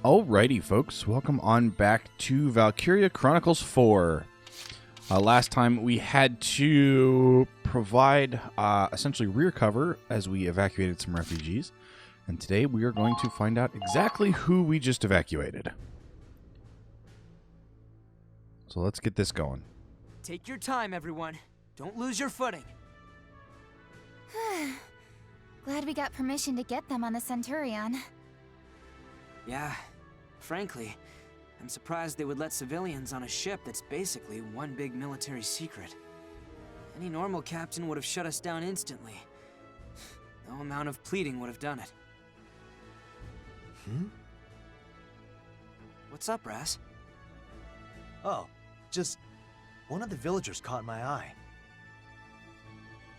Alrighty, folks, welcome on back to Valkyria Chronicles 4. Last time we had to provide essentially rear cover as we evacuated some refugees, and today we are going to find out exactly who we just evacuated. So let's get this going. Take your time, everyone. Don't lose your footing. Glad we got permission to get them on the Centurion. Yeah, frankly, I'm surprised they would let civilians on a ship that's basically one big military secret. Any normal captain would have shut us down instantly. No amount of pleading would have done it. What's up, Raz? Oh, just one of the villagers caught my eye.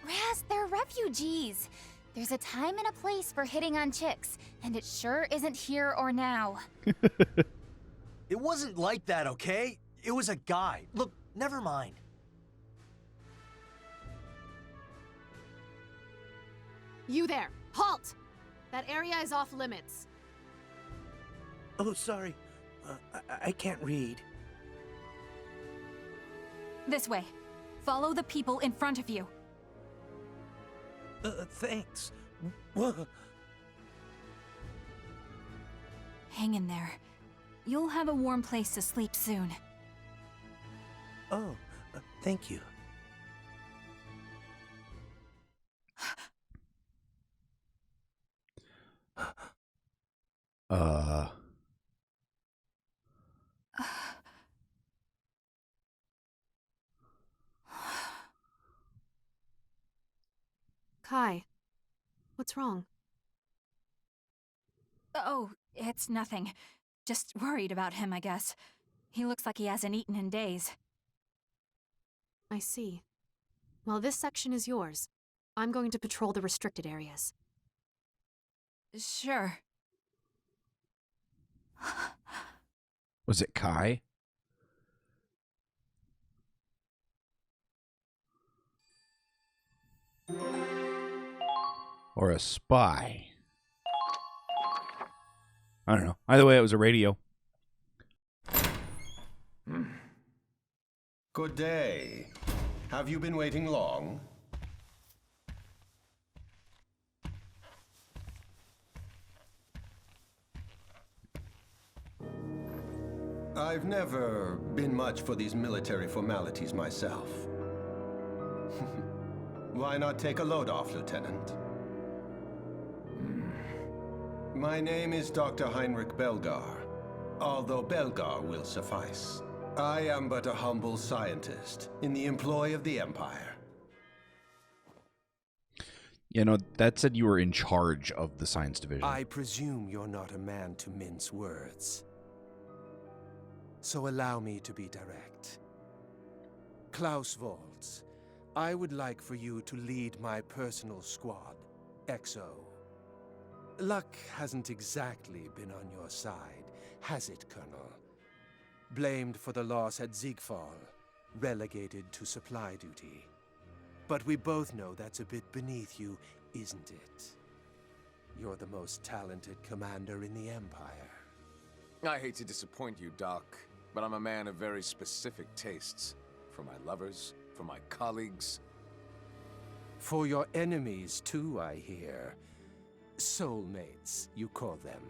Raz, they're refugees. There's a time and a place for hitting on chicks, and it sure isn't here or now. It wasn't like that, okay? It was a guy. Look, never mind. You there! Halt! That area is off limits. Oh, sorry. I can't read. This way. Follow the people in front of you. Thanks. Whoa. Hang in there. You'll have a warm place to sleep soon. Oh, thank you. Kai, what's wrong? Oh, it's nothing. Just worried about him, I guess. He looks like he hasn't eaten in days. I see. Well, this section is yours. I'm going to patrol the restricted areas. Sure. Was it Kai? Or a spy? I don't know. Either way, it was a radio. Good day. Have you been waiting long? I've never been much for these military formalities myself. Why not take a load off, Lieutenant? My name is Dr. Heinrich Belgar, although Belgar will suffice. I am but a humble scientist in the employ of the Empire. You know, that said you were in charge of the science division. I presume you're not a man to mince words. So allow me to be direct. Klaus Waltz, I would like for you to lead my personal squad, XO. Luck hasn't exactly been on your side, has it, Colonel? Blamed for the loss at Ziegfall, relegated to supply duty. But we both know that's a bit beneath you, isn't it? You're the most talented commander in the Empire. I hate to disappoint you, Doc, but I'm a man of very specific tastes. For my lovers, for my colleagues. For your enemies, too, I hear. Soulmates, you call them.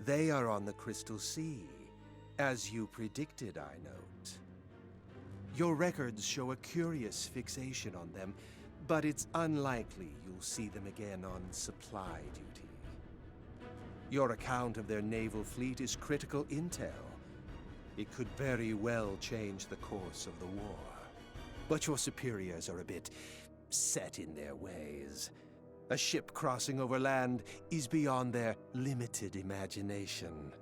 They are on the Crystal Sea, as you predicted, I note. Your records show a curious fixation on them, but it's unlikely you'll see them again on supply duty. Your account of their naval fleet is critical intel. It could very well change the course of the war. But your superiors are a bit set in their ways. A ship crossing over land is beyond their limited imagination.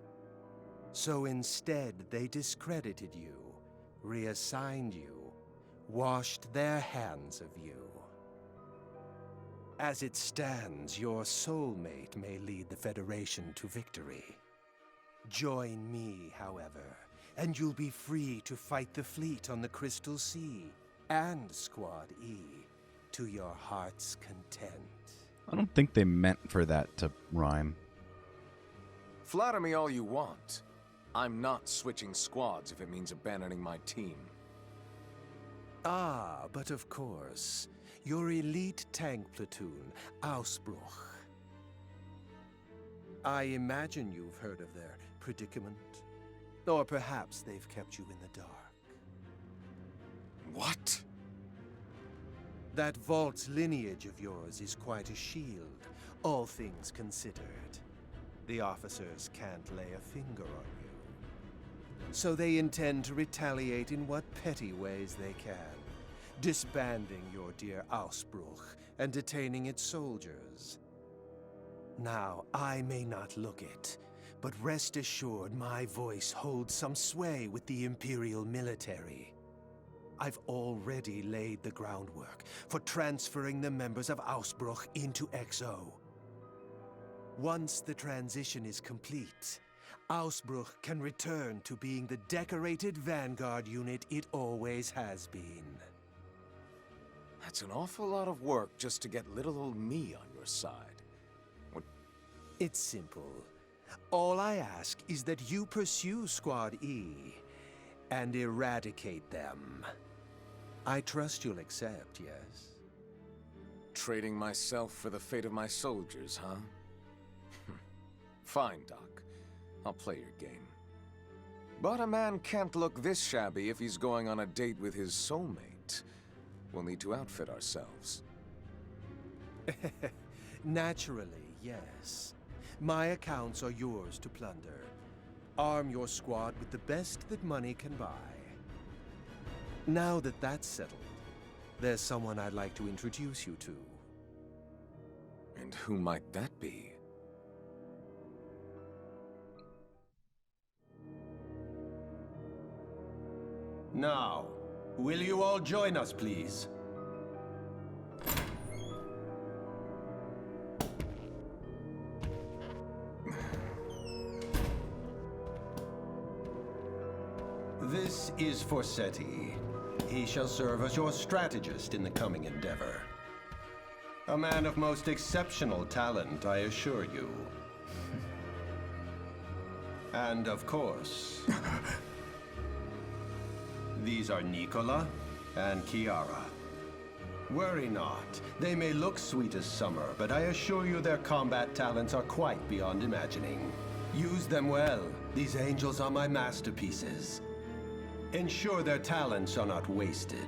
So instead, they discredited you, reassigned you, washed their hands of you. As it stands, your soulmate may lead the Federation to victory. Join me, however, and you'll be free to fight the fleet on the Crystal Sea and Squad E to your heart's content. I don't think they meant for that to rhyme. Flatter me all you want. I'm not switching squads if it means abandoning my team. Ah, but of course. Your elite tank platoon, Ausbruch. I imagine you've heard of their predicament. Or perhaps they've kept you in the dark. What? That Vault's lineage of yours is quite a shield, all things considered. The officers can't lay a finger on you. So they intend to retaliate in what petty ways they can, disbanding your dear Ausbruch and detaining its soldiers. Now, I may not look it, but rest assured my voice holds some sway with the Imperial military. I've already laid the groundwork for transferring the members of Ausbruch into XO. Once the transition is complete, Ausbruch can return to being the decorated vanguard unit it always has been. That's an awful lot of work just to get little old me on your side. What? It's simple. All I ask is that you pursue Squad E and eradicate them. I trust you'll accept, yes? Trading myself for the fate of my soldiers, huh? Fine, Doc. I'll play your game. But a man can't look this shabby if he's going on a date with his soulmate. We'll need to outfit ourselves. Naturally, yes. My accounts are yours to plunder. Arm your squad with the best that money can buy. Now that that's settled, there's someone I'd like to introduce you to. And who might that be? Now, will you all join us, please? This is Forseti. He shall serve as your strategist in the coming endeavor. A man of most exceptional talent, I assure you. And of course, these are Nicola and Kiara. Worry not. They may look sweet as summer, but I assure you their combat talents are quite beyond imagining. Use them well. These angels are my masterpieces. Ensure their talents are not wasted.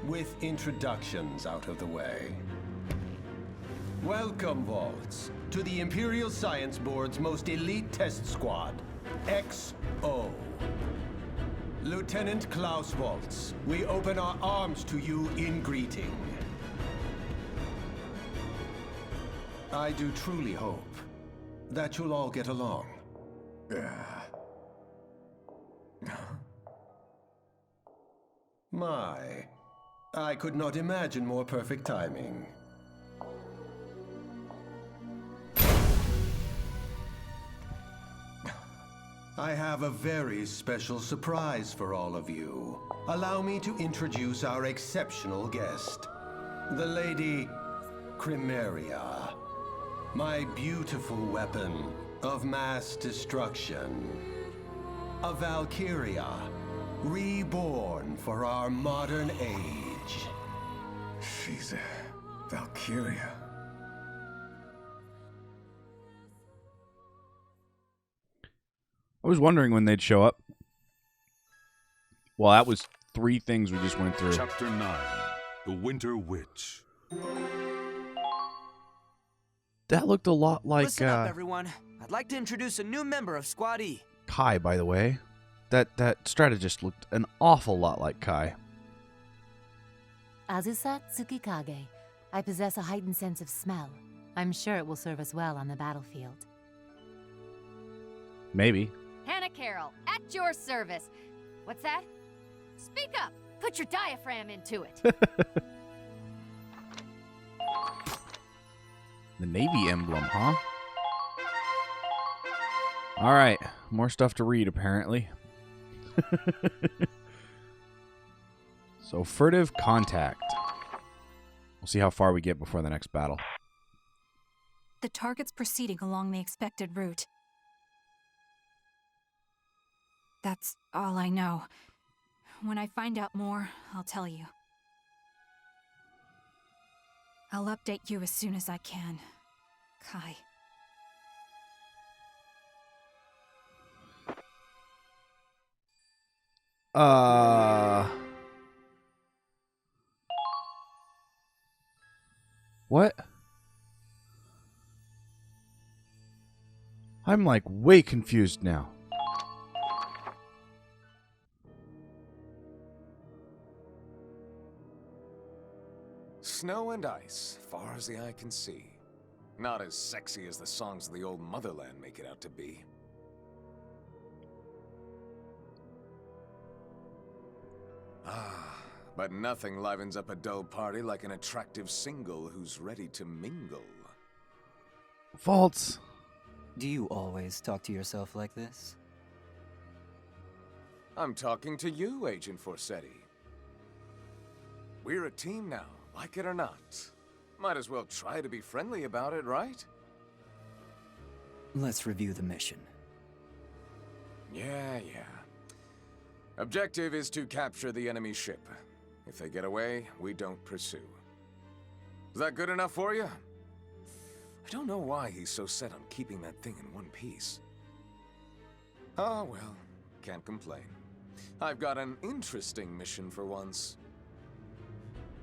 With introductions out of the way. Welcome, Vaults, to the Imperial Science Board's most elite test squad, XO. Lieutenant Klaus Waltz, we open our arms to you in greeting. I do truly hope that you'll all get along. My, I could not imagine more perfect timing. I have a very special surprise for all of you. Allow me to introduce our exceptional guest, the Lady Crimeria, my beautiful weapon of mass destruction. A Valkyria, reborn for our modern age. She's a Valkyria. I was wondering when they'd show up. Well, that was 3 things we just went through. Chapter 9, The Winter Witch. That looked a lot like Listen up, everyone. I'd like to introduce a new member of Squad E. Kai, by the way. That strategist looked an awful lot like Kai. Azusa Tsukikage. I possess a heightened sense of smell. I'm sure it will serve us well on the battlefield. Maybe. Hannah Carroll, at your service. What's that? Speak up. Put your diaphragm into it. The Navy emblem, huh? All right, more stuff to read, apparently. So, furtive contact. We'll see how far we get before the next battle. The target's proceeding along the expected route. That's all I know. When I find out more, I'll tell you. I'll update you as soon as I can, Kai. What? I'm like way confused now. Snow and ice, far as the eye can see. Not as sexy as the songs of the old motherland make it out to be. Ah, but nothing livens up a dull party like an attractive single who's ready to mingle. Vaults. Do you always talk to yourself like this? I'm talking to you, Agent Forsetti. We're a team now, like it or not. Might as well try to be friendly about it, right? Let's review the mission. Yeah. Objective is to capture the enemy ship. If they get away, we don't pursue. Is that good enough for you? I don't know why he's so set on keeping that thing in one piece. Oh well, can't complain. I've got an interesting mission for once.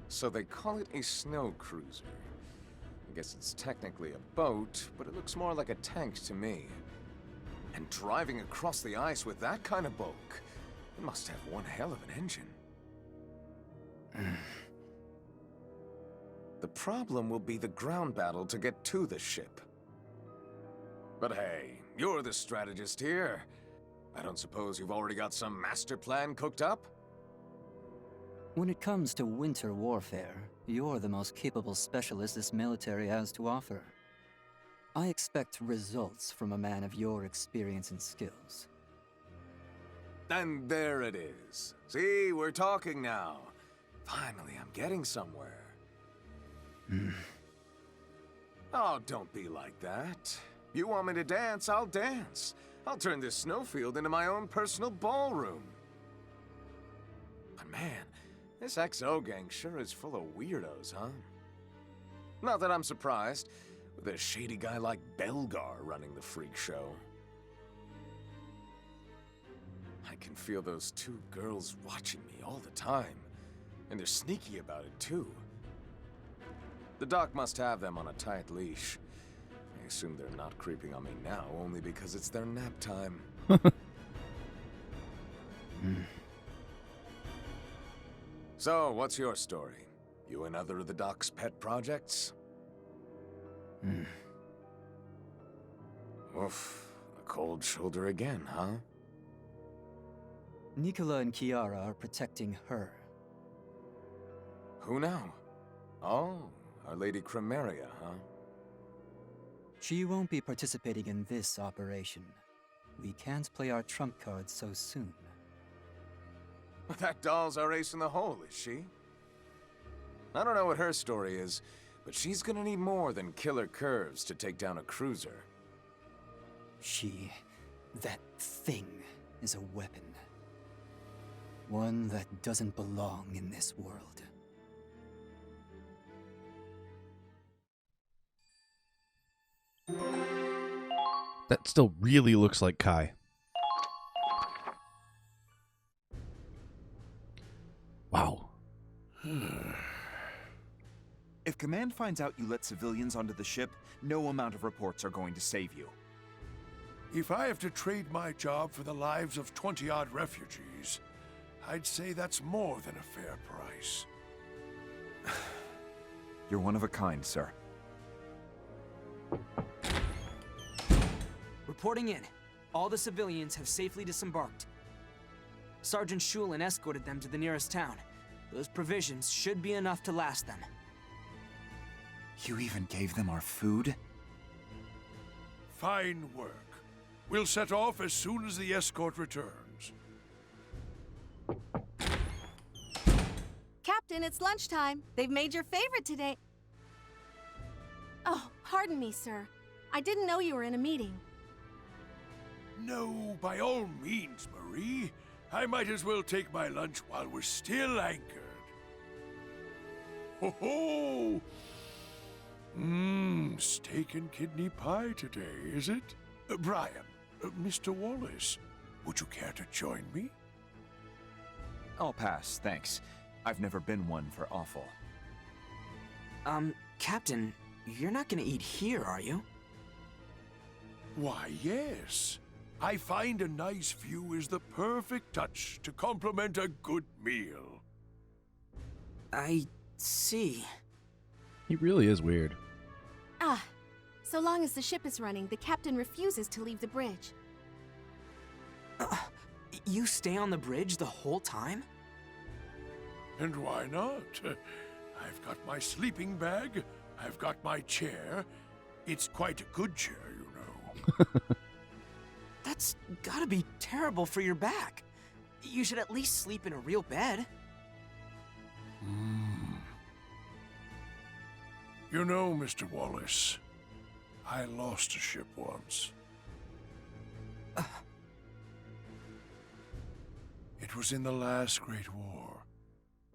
So they call it a snow cruiser. I guess it's technically a boat, but it looks more like a tank to me. And driving across the ice with that kind of bulk, it must have one hell of an engine. The problem will be the ground battle to get to the ship. But hey, you're the strategist here. I don't suppose you've already got some master plan cooked up? When it comes to winter warfare, you're the most capable specialist this military has to offer. I expect results from a man of your experience and skills. And there it is. See, we're talking now. Finally, I'm getting somewhere. Oh, don't be like that. You want me to dance, I'll dance. I'll turn this snowfield into my own personal ballroom. But man, this XO gang sure is full of weirdos, huh? Not that I'm surprised, with a shady guy like Belgar running the freak show. I can feel those two girls watching me all the time, and they're sneaky about it too. The doc must have them on a tight leash. I assume they're not creeping on me now only because it's their nap time. So, what's your story? You another of the doc's pet projects? Oof, a cold shoulder again, huh? Nicola and Kiara are protecting her. Who now? Oh, Our Lady Chromeria, huh? She won't be participating in this operation. We can't play our trump cards so soon. That doll's our ace in the hole, is she? I don't know what her story is, but she's gonna need more than killer curves to take down a cruiser. That thing, is a weapon. One that doesn't belong in this world. That still really looks like Kai. Wow. If Command finds out you let civilians onto the ship, no amount of reports are going to save you. If I have to trade my job for the lives of 20-odd refugees, I'd say that's more than a fair price. You're one of a kind, sir. Reporting in. All the civilians have safely disembarked. Sergeant Shulin escorted them to the nearest town. Those provisions should be enough to last them. You even gave them our food? Fine work. We'll set off as soon as the escort returns. Captain, it's lunchtime. They've made your favorite today. Oh, pardon me, sir. I didn't know you were in a meeting. No, by all means, Marie. I might as well take my lunch while we're still anchored. Ho ho! Steak and kidney pie today, is it? Brian, Mr. Wallace, would you care to join me? I'll pass, thanks. I've never been one for offal. Captain, you're not gonna eat here, are you? Why, yes. I find a nice view is the perfect touch to complement a good meal. I see. He really is weird. Ah, so long as the ship is running, the captain refuses to leave the bridge. You stay on the bridge the whole time? And why not? I've got my sleeping bag, I've got my chair. It's quite a good chair, you know. That's gotta be terrible for your back. You should at least sleep in a real bed. You know, Mr. Wallace, I lost a ship once. It was in the last Great War.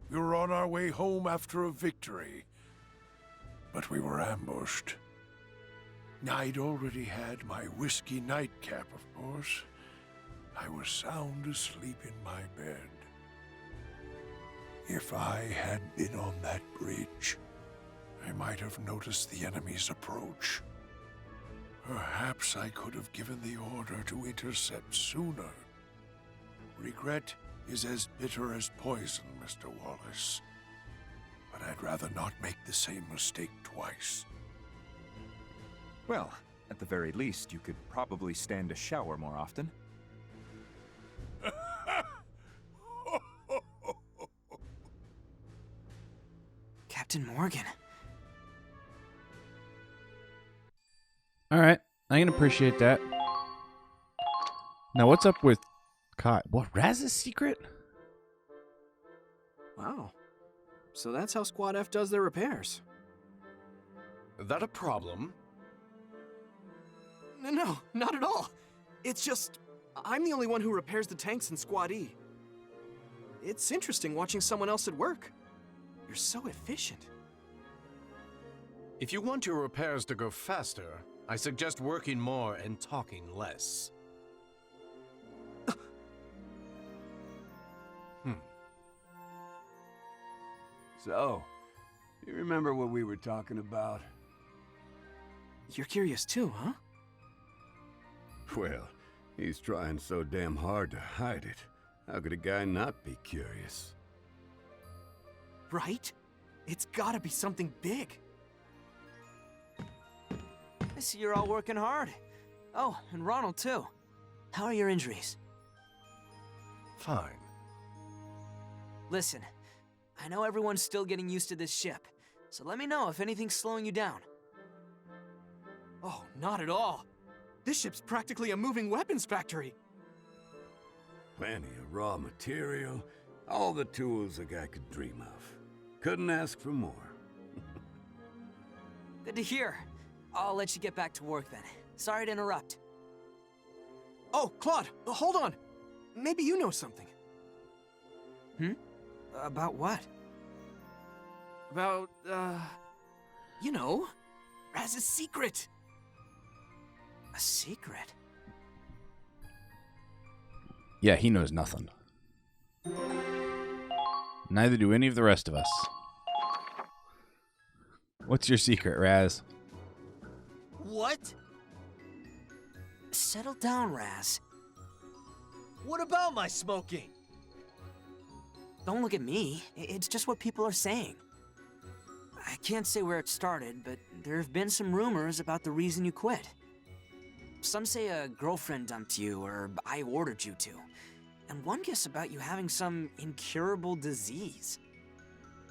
We were on our way home after a victory, but we were ambushed. I'd already had my whiskey nightcap, of course. I was sound asleep in my bed. If I had been on that bridge, I might have noticed the enemy's approach. Perhaps I could have given the order to intercept sooner. Regret is as bitter as poison, Mr. Wallace. But I'd rather not make the same mistake twice. Well, at the very least, you could probably stand a shower more often. Captain Morgan. All right, I can appreciate that. Now, what's up with Kai? What, Raz's secret? Wow. So that's how Squad F does their repairs. That a problem? No, not at all. It's just, I'm the only one who repairs the tanks in Squad E. It's interesting watching someone else at work. You're so efficient. If you want your repairs to go faster, I suggest working more and talking less. So, you remember what we were talking about? You're curious too, huh? Well, he's trying so damn hard to hide it. How could a guy not be curious? Right? It's gotta be something big. I see you're all working hard. Oh, and Ronald too. How are your injuries? Fine. Listen, I know everyone's still getting used to this ship, so let me know if anything's slowing you down. Oh, not at all. This ship's practically a moving weapons factory. Plenty of raw material, all the tools a guy could dream of. Couldn't ask for more. Good to hear. I'll let you get back to work then. Sorry to interrupt. Oh, Claude, hold on. Maybe you know something. About what? About, you know, Raz's secret. A secret? Yeah, he knows nothing. Neither do any of the rest of us. What's your secret, Raz? What? Settle down, Raz. What about my smoking? Don't look at me. It's just what people are saying. I can't say where it started, but there have been some rumors about the reason you quit. Some say a girlfriend dumped you, or I ordered you to. And one guess about you having some incurable disease.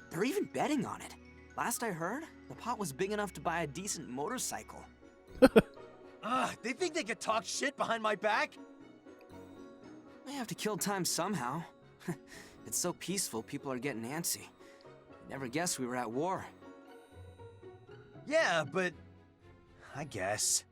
They're even betting on it. Last I heard, the pot was big enough to buy a decent motorcycle. They think they could talk shit behind my back? They have to kill time somehow. It's so peaceful, people are getting antsy. Never guessed we were at war. Yeah, but... I guess.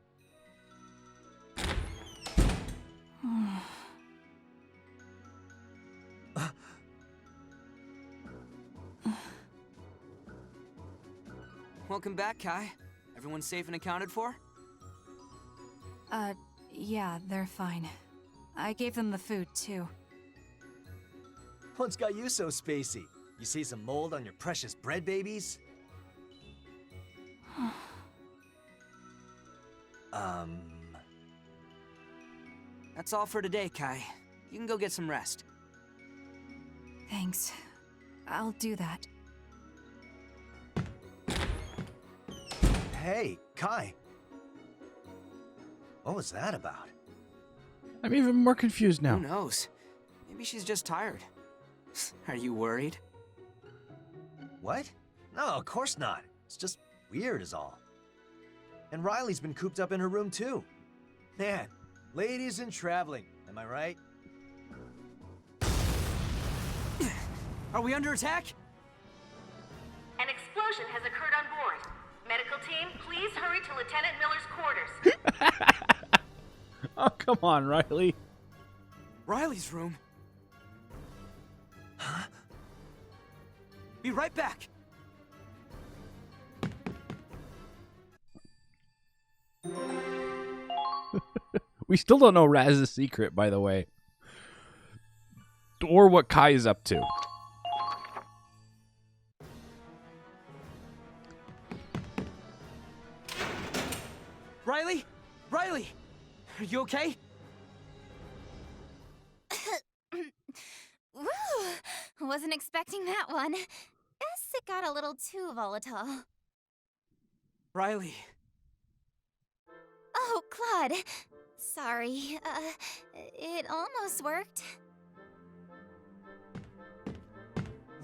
Welcome back, Kai. Everyone safe and accounted for? Yeah, they're fine. I gave them the food, too. What's got you so spacey? You see some mold on your precious bread babies? That's all for today, Kai. You can go get some rest. Thanks. I'll do that. Hey, Kai. What was that about? I'm even more confused now. Who knows? Maybe she's just tired. Are you worried? What? No, of course not. It's just weird is all. And Riley's been cooped up in her room too. Man, ladies and traveling, am I right? Are we under attack? An explosion has occurred on board. Medical team, please hurry to Lieutenant Miller's quarters. Oh, come on, Riley. Riley's room? Huh? Be right back. We still don't know Raz's secret, by the way. Or what Kai is up to. Riley? Riley! Are you okay? Woo! Wasn't expecting that one. Guess it got a little too volatile. Riley. Oh, Claude. Sorry. It almost worked.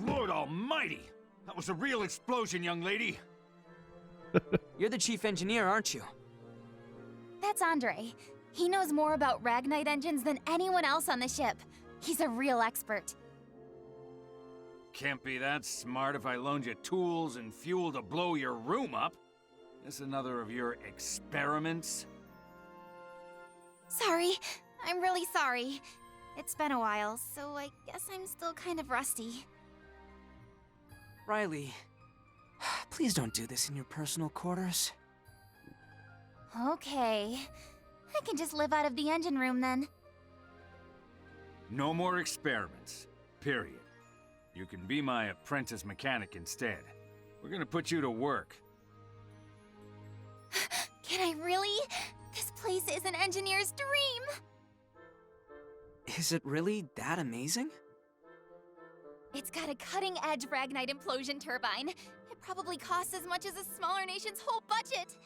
Lord almighty! That was a real explosion, young lady. You're the chief engineer, aren't you? That's Andre. He knows more about Ragnite engines than anyone else on the ship. He's a real expert. Can't be that smart if I loaned you tools and fuel to blow your room up. This another of your experiments? Sorry. I'm really sorry. It's been a while, so I guess I'm still kind of rusty. Riley, please don't do this in your personal quarters. Okay. I can just live out of the engine room then. No more experiments. Period. You can be my apprentice mechanic instead. We're gonna put you to work. Can I really? This place is an engineer's dream! Is it really that amazing? It's got a cutting-edge Ragnite implosion turbine. It probably costs as much as a smaller nation's whole budget.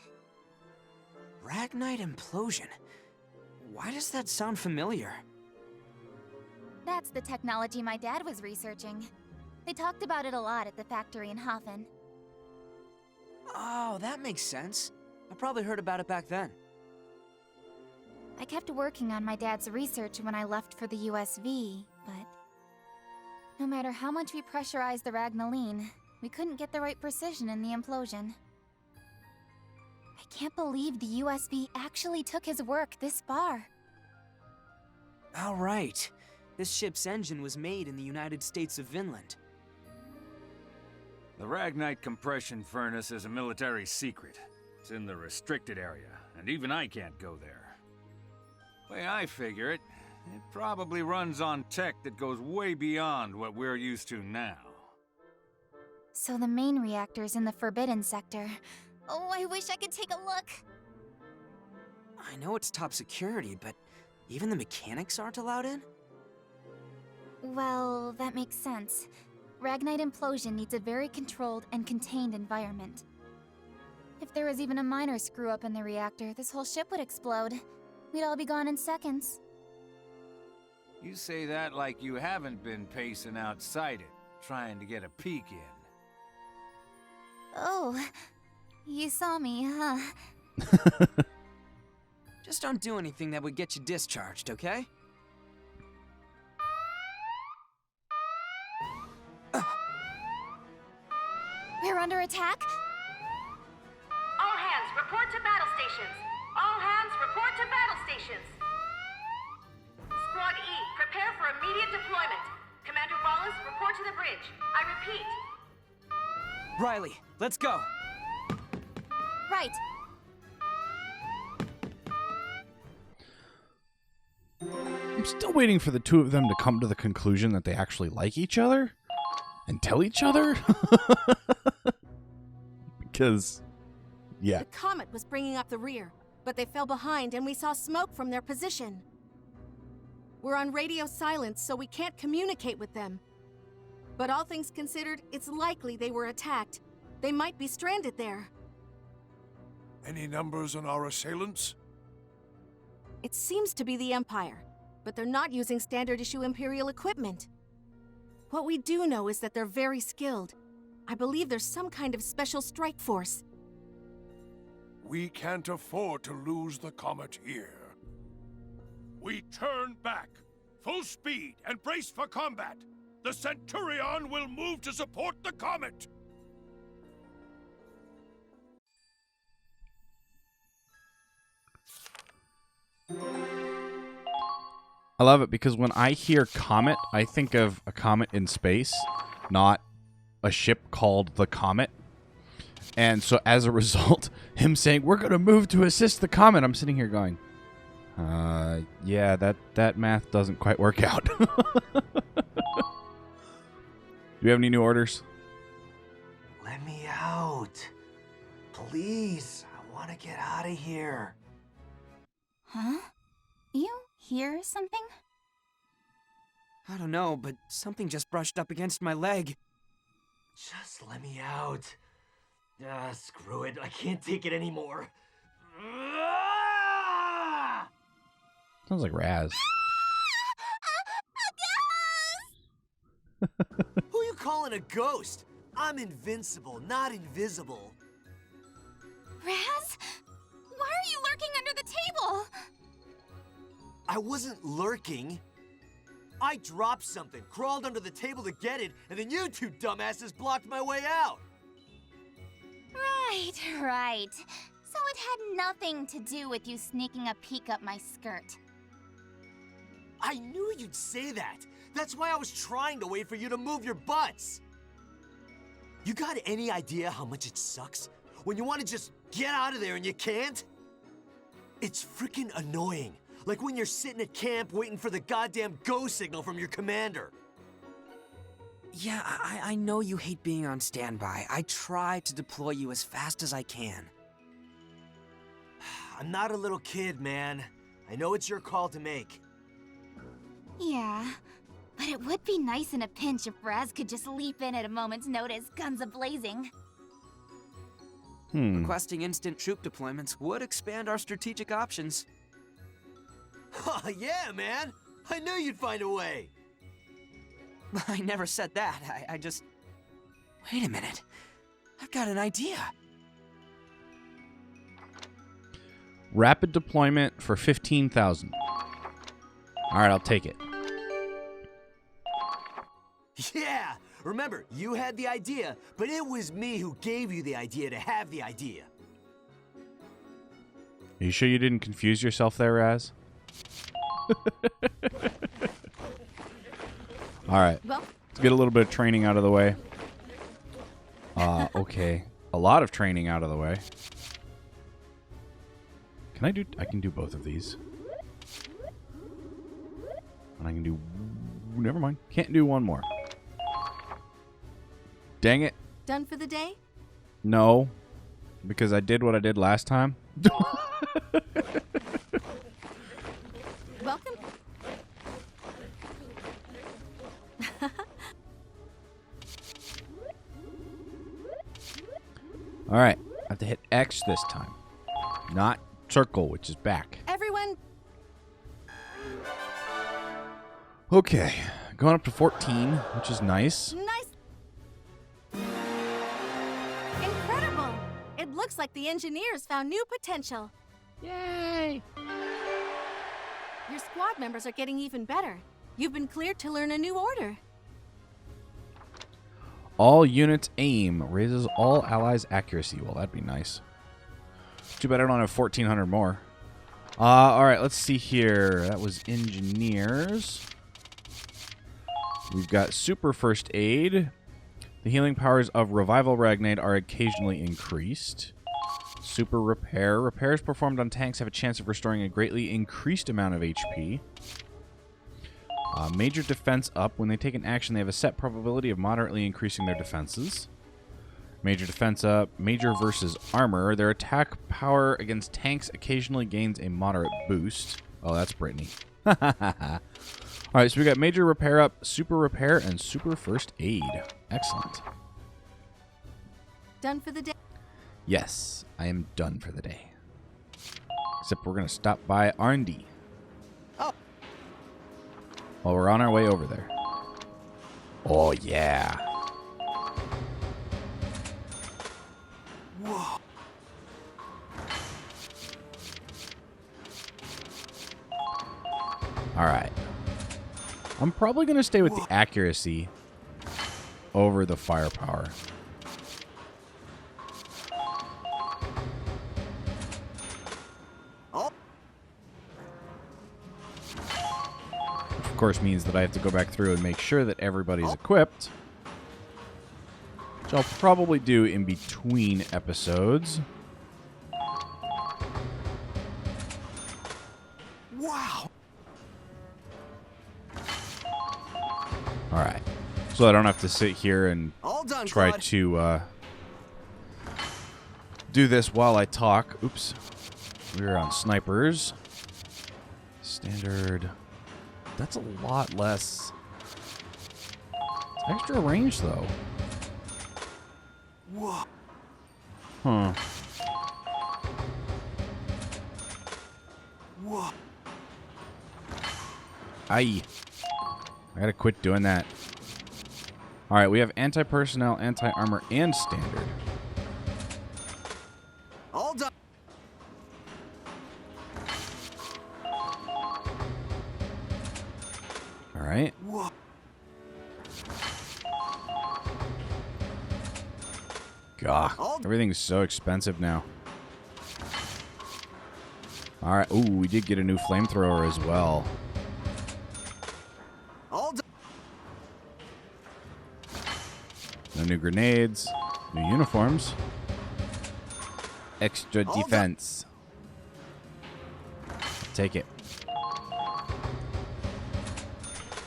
Ragnite implosion? Why does that sound familiar? That's the technology my dad was researching. They talked about it a lot at the factory in Hafen. Oh, that makes sense. I probably heard about it back then. I kept working on my dad's research when I left for the USV, but no matter how much we pressurized the Ragnaline, we couldn't get the right precision in the implosion. I can't believe the USV actually took his work this far. All right. This ship's engine was made in the United States of Vinland. The Ragnite compression furnace is a military secret. It's in the restricted area, and even I can't go there. The way I figure it, it probably runs on tech that goes way beyond what we're used to now. So the main reactor's in the Forbidden Sector. Oh, I wish I could take a look. I know it's top security, but even the mechanics aren't allowed in? Well, that makes sense. Ragnite implosion needs a very controlled and contained environment. If there was even a minor screw-up in the reactor, this whole ship would explode. We'd all be gone in seconds. You say that like you haven't been pacing outside it, trying to get a peek in. Oh, you saw me, huh? Just don't do anything that would get you discharged, okay? under attack? All hands, report to battle stations. All hands, report to battle stations. Squad E, prepare for immediate deployment. Commander Wallace, report to the bridge. I repeat. Riley, let's go. Right. I'm still waiting for the two of them to come to the conclusion that they actually like each other and tell each other. Because, yeah. The comet was bringing up the rear, but they fell behind and we saw smoke from their position. We're on radio silence, so we can't communicate with them. But all things considered, it's likely they were attacked. They might be stranded there. Any numbers on our assailants? It seems to be the Empire, but they're not using standard-issue Imperial equipment. What we do know is that they're very skilled. I believe there's some kind of special strike force. We can't afford to lose the comet here. We turn back. Full speed and brace for combat. The Centurion will move to support the comet. I love it because when I hear comet, I think of a comet in space, not a ship called the Comet. And so as a result, him saying, we're going to move to assist the comet, I'm sitting here going, yeah, that math doesn't quite work out. Do you have any new orders? Let me out. Please, I want to get out of here. Huh? You hear something? I don't know, but something just brushed up against my leg. Just let me out. Screw it. I can't take it anymore. Sounds like Raz. Who you calling a ghost? I'm invincible, not invisible. Raz? Why are you lurking under the table? I wasn't lurking. I dropped something, crawled under the table to get it, and then you two dumbasses blocked my way out. Right. So it had nothing to do with you sneaking a peek up my skirt. I knew you'd say that. That's why I was trying to wait for you to move your butts. You got any idea how much it sucks when you want to just get out of there and you can't? It's freaking annoying. Like when you're sitting at camp waiting for the goddamn go signal from your commander. Yeah, I know you hate being on standby. I try to deploy you as fast as I can. I'm not a little kid, man. I know it's your call to make. Yeah, but it would be nice in a pinch if Raz could just leap in at a moment's notice, guns a-blazing. Requesting instant troop deployments would expand our strategic options. Huh, yeah, man! I knew you'd find a way! I never said that. I just... Wait a minute. I've got an idea. Rapid deployment for 15,000. All right, I'll take it. Yeah! Remember, you had the idea, but it was me who gave you the idea to have the idea. Are you sure you didn't confuse yourself there, Raz? All right. Well, let's get a little bit of training out of the way. Okay. A lot of training out of the way. I can do both of these. And I can do... Never mind. Can't do one more. Dang it. done for the day? No. Because I did what I did last time. Welcome. All right. I have to hit X this time. Not circle, which is back. Everyone. Okay. Going up to 14, which is nice. Nice. Incredible. It looks like the engineers found new potential. Yay. Your squad members are getting even better. You've been cleared to learn a new order. All units aim. Raises all allies' accuracy. Well, that'd be nice. Too bad I don't have 1,400 more. All right, let's see here. That was engineers. We've got super first aid. The healing powers of Revival Ragnade are occasionally increased. Super repair. Repairs performed on tanks have a chance of restoring a greatly increased amount of HP. Major defense up. When they take an action, they have a set probability of moderately increasing their defenses. Major defense up. Major versus armor. Their attack power against tanks occasionally gains a moderate boost. Oh, that's Brittany. Alright, so we got major repair up, super repair, and super first aid. Excellent. Done for the day? Yes, I am done for the day. Except we're going to stop by R&D. Oh. Well, we're on our way over there. Oh, yeah. Whoa. Alright. I'm probably going to stay with the accuracy over the firepower. Which of course means that I have to go back through and make sure that everybody's equipped. Which I'll probably do in between episodes. Wow. Alright. So I don't have to sit here and All done, try Claude. to do this while I talk. Oops. We're on snipers. Standard. That's a lot less. It's extra range, though. Whoa. Huh. Whoa. Aye. I gotta quit doing that. Alright, we have anti-personnel, anti-armor, and standard. All done. Alright. Whoa. God, everything's so expensive now. Alright, ooh, we did get a new flamethrower as well. All done. No new grenades, new uniforms, extra defense. Take it.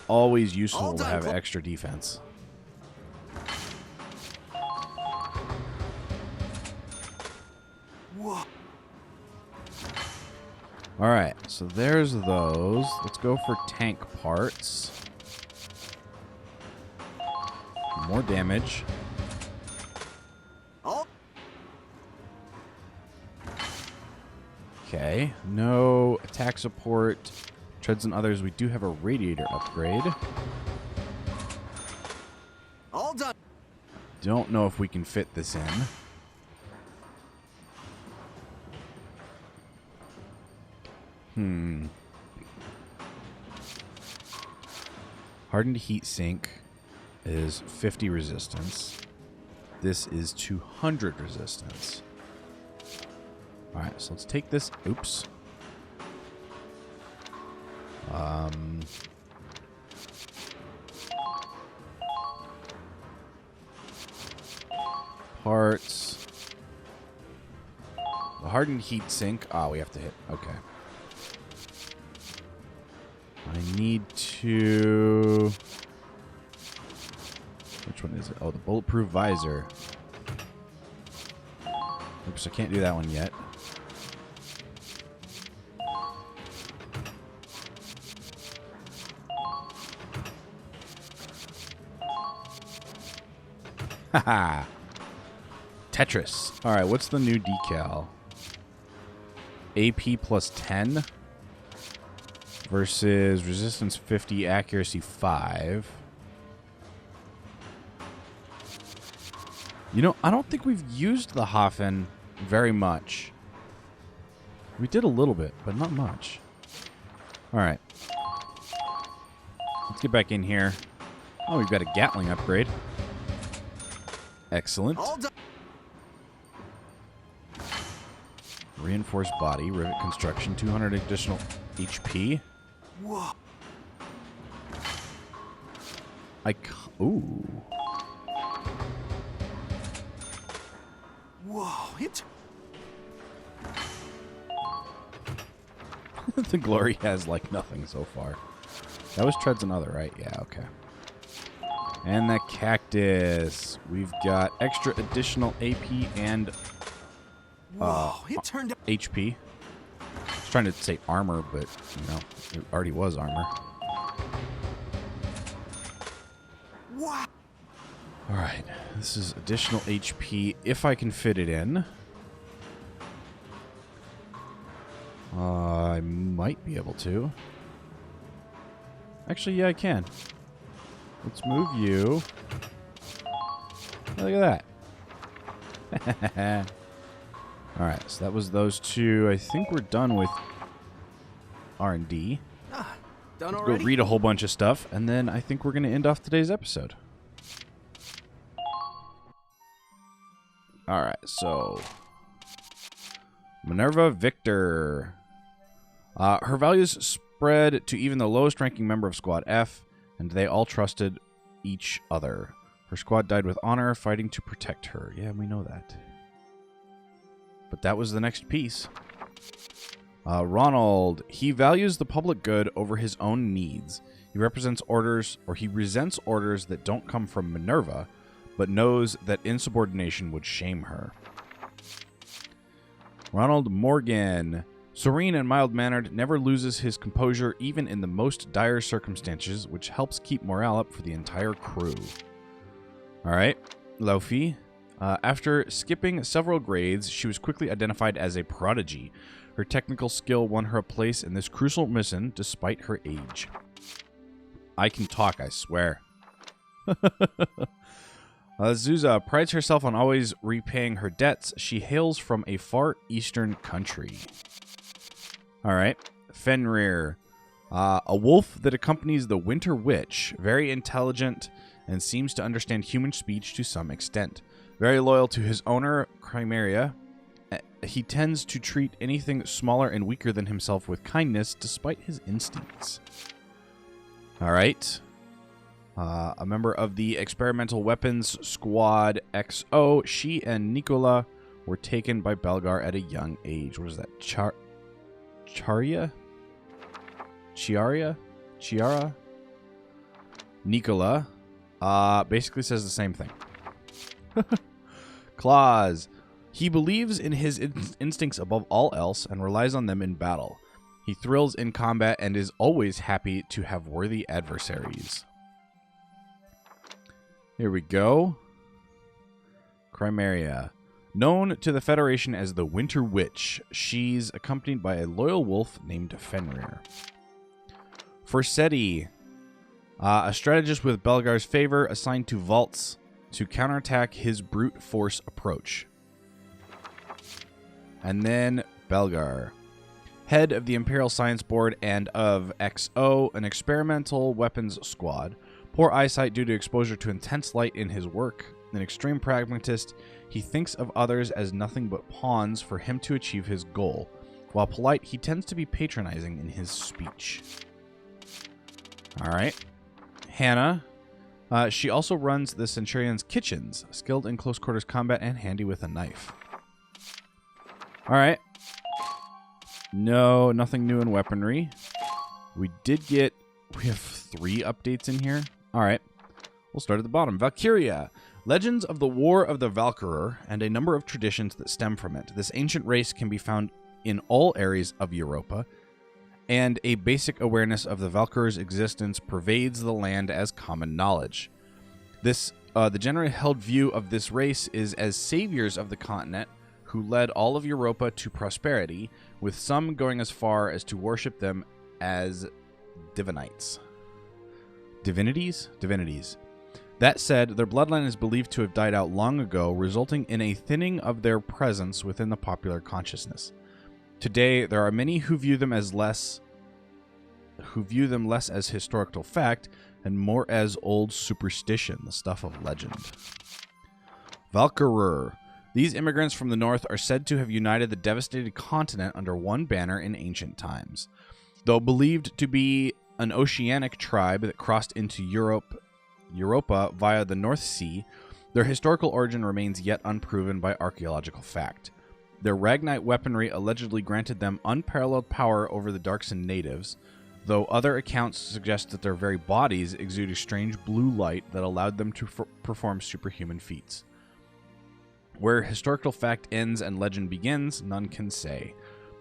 Always useful to have extra defense. Whoa. Alright, so there's those. Let's go for tank parts. More damage. Okay, no attack support. Treads and others. We do have a radiator upgrade. All done. Don't know if we can fit this in. Hardened heat sink is 50 resistance. This is 200 resistance. Alright, so let's take this. Oops. Parts. The hardened heat sink. Ah, we have to hit. Okay. I need to... Which one is it? Oh, the bulletproof visor. Oops, I can't do that one yet. Haha. Tetris. Alright, what's the new decal? AP plus 10 versus resistance 50, accuracy 5. You know, I don't think we've used the Hafen very much. We did a little bit, but not much. Alright. Let's get back in here. Oh, we've got a Gatling upgrade. Excellent. All done. Reinforced body, rivet construction, 200 additional HP. Whoa. Ooh. Whoa, it... The glory has like nothing so far. That was Treads Another, right? Yeah, okay. And that cactus. We've got extra additional AP and it turned out... HP. I was trying to say armor, but, you know, it already was armor. Wow. Alright, this is additional HP if I can fit it in. I might be able to. Actually, yeah, I can. Let's move you. Look at that. Alright, so that was those two. I think we're done with R&D. Done Let's already? go read a whole bunch of stuff, and then I think we're going to end off today's episode. Alright, so... Minerva Victor. Her values spread to even the lowest ranking member of Squad F, and they all trusted each other. Her squad died with honor, fighting to protect her. Yeah, we know that. But that was the next piece. Ronald. He values the public good over his own needs. He represents orders, or he resents orders that don't come from Minerva, but knows that insubordination would shame her. Ronald Morgan. Serene and mild-mannered, never loses his composure even in the most dire circumstances, which helps keep morale up for the entire crew. Alright, Laufey. After skipping several grades, she was quickly identified as a prodigy. Her technical skill won her a place in this crucial mission despite her age. I can talk, I swear. Zuza prides herself on always repaying her debts. She hails from a far eastern country. Alright. Fenrir. A wolf that accompanies the Winter Witch. Very intelligent and seems to understand human speech to some extent. Very loyal to his owner, Chimera. He tends to treat anything smaller and weaker than himself with kindness despite his instincts. Alright. A member of the Experimental Weapons Squad XO. She and Nicola were taken by Belgar at a young age. What is that? Chiara? Nicola basically says the same thing. Claus. He believes in his instincts above all else and relies on them in battle. He thrills in combat and is always happy to have worthy adversaries. Here we go. Chimera. Known to the Federation as the Winter Witch, she's accompanied by a loyal wolf named Fenrir. Forsetti. A strategist with Belgar's favor assigned to Valtz to counterattack his brute force approach. And then Belgar. Head of the Imperial Science Board and of XO, an experimental weapons squad. Poor eyesight due to exposure to intense light in his work. An extreme pragmatist, he thinks of others as nothing but pawns for him to achieve his goal. While polite, he tends to be patronizing in his speech. Alright. Hannah. She also runs the Centurion's kitchens, skilled in close quarters combat and handy with a knife. Alright. No, nothing new in weaponry. We have 3 updates in here. Alright. We'll start at the bottom. Valkyria. Legends of the War of the Valkyrer and a number of traditions that stem from it. This ancient race can be found in all areas of Europa, and a basic awareness of the Valkyrer's existence pervades the land as common knowledge. The generally held view of this race is as saviors of the continent who led all of Europa to prosperity, with some going as far as to worship them as divinities. Divinities. That said, their bloodline is believed to have died out long ago, resulting in a thinning of their presence within the popular consciousness. Today, there are many who view them less as historical fact and more as old superstition, the stuff of legend. Valkyria. These immigrants from the north are said to have united the devastated continent under one banner in ancient times. Though believed to be an oceanic tribe that crossed into Europa via the North Sea, their historical origin remains yet unproven by archaeological fact. Their Ragnite weaponry allegedly granted them unparalleled power over the Darkson natives, though other accounts suggest that their very bodies exude a strange blue light that allowed them to perform superhuman feats. Where historical fact ends and legend begins, none can say.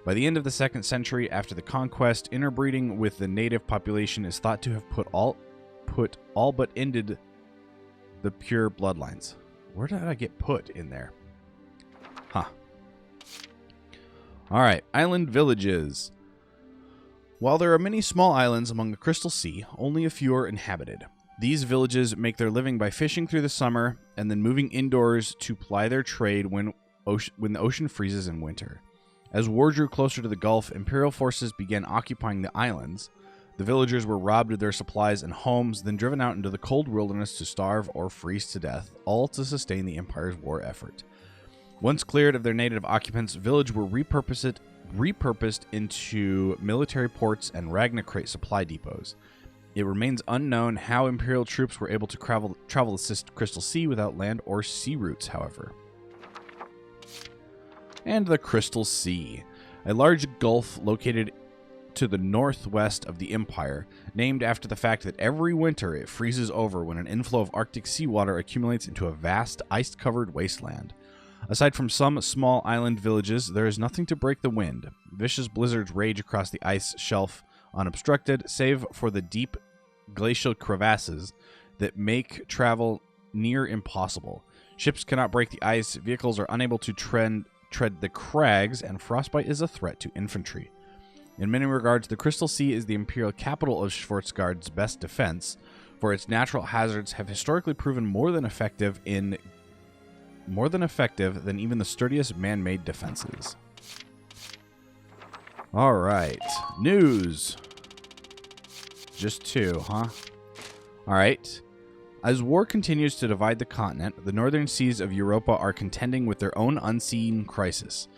By the end of the 2nd century after the conquest, interbreeding with the native population is thought to have put all but ended the pure bloodlines. Where did I get put in there? Huh. Alright, island villages. While there are many small islands among the Crystal Sea, only a few are inhabited. These villages make their living by fishing through the summer and then moving indoors to ply their trade when the ocean freezes in winter. As war drew closer to the Gulf, Imperial forces began occupying the islands. The villagers were robbed of their supplies and homes, then driven out into the cold wilderness to starve or freeze to death, all to sustain the Empire's war effort. Once cleared of their native occupants, villages were repurposed into military ports and Ragnarkrate supply depots. It remains unknown how Imperial troops were able to travel the Crystal Sea without land or sea routes, however. And the Crystal Sea, a large gulf located to the northwest of the Empire, named after the fact that every winter it freezes over when an inflow of Arctic seawater accumulates into a vast, ice-covered wasteland. Aside from some small island villages, there is nothing to break the wind. Vicious blizzards rage across the ice shelf unobstructed, save for the deep glacial crevasses that make travel near impossible. Ships cannot break the ice, vehicles are unable to tread the crags, and frostbite is a threat to infantry. In many regards, the Crystal Sea is the imperial capital of Schwarzgard's best defense, for its natural hazards have historically proven more than effective than even the sturdiest man-made defenses. All right, news. Just 2, huh? All right. As war continues to divide the continent, the northern seas of Europa are contending with their own unseen crisis,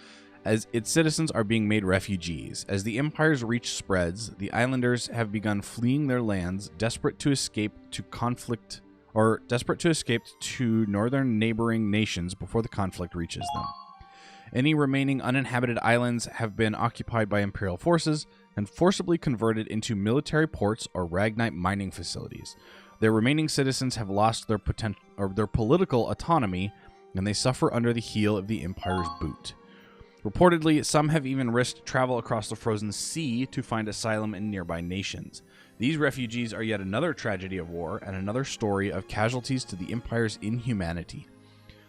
as its citizens are being made refugees. As the Empire's reach spreads, the islanders have begun fleeing their lands, desperate to escape to northern neighboring nations before the conflict reaches them. Any remaining uninhabited islands have been occupied by Imperial forces and forcibly converted into military ports or Ragnite mining facilities. Their remaining citizens have lost their political autonomy, and they suffer under the heel of the Empire's boot. Reportedly, some have even risked travel across the frozen sea to find asylum in nearby nations. These refugees are yet another tragedy of war and another story of casualties to the Empire's inhumanity.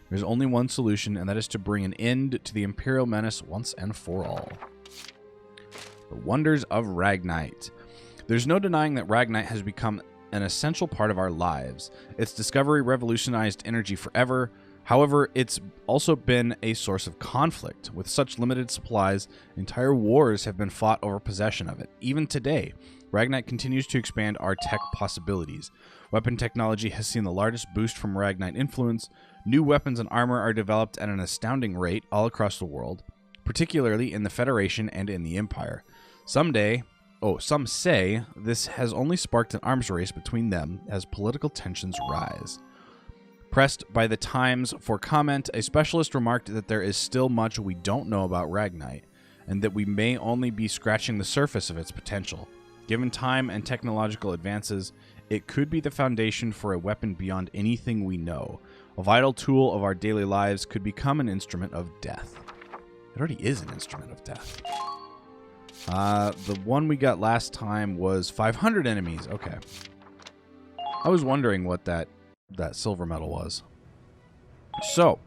There's only one solution, and that is to bring an end to the Imperial menace once and for all. The wonders of Ragnite. There's no denying that Ragnite has become an essential part of our lives. Its discovery revolutionized energy forever. However, it's also been a source of conflict. With such limited supplies, entire wars have been fought over possession of it. Even today, Ragnite continues to expand our tech possibilities. Weapon technology has seen the largest boost from Ragnite influence. New weapons and armor are developed at an astounding rate all across the world, particularly in the Federation and in the Empire. Some say this has only sparked an arms race between them as political tensions rise. Pressed by the Times for comment, a specialist remarked that there is still much we don't know about Ragnite, and that we may only be scratching the surface of its potential. Given time and technological advances, it could be the foundation for a weapon beyond anything we know. A vital tool of our daily lives could become an instrument of death. It already is an instrument of death. The one we got last time was 500 enemies. Okay. I was wondering what that silver medal was. So,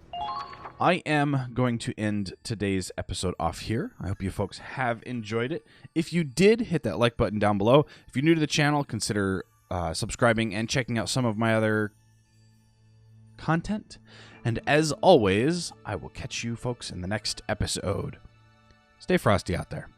I am going to end today's episode off here. I hope you folks have enjoyed it. If you did, hit that like button down below. If you're new to the channel, consider subscribing and checking out some of my other content. And as always, I will catch you folks in the next episode. Stay frosty out there.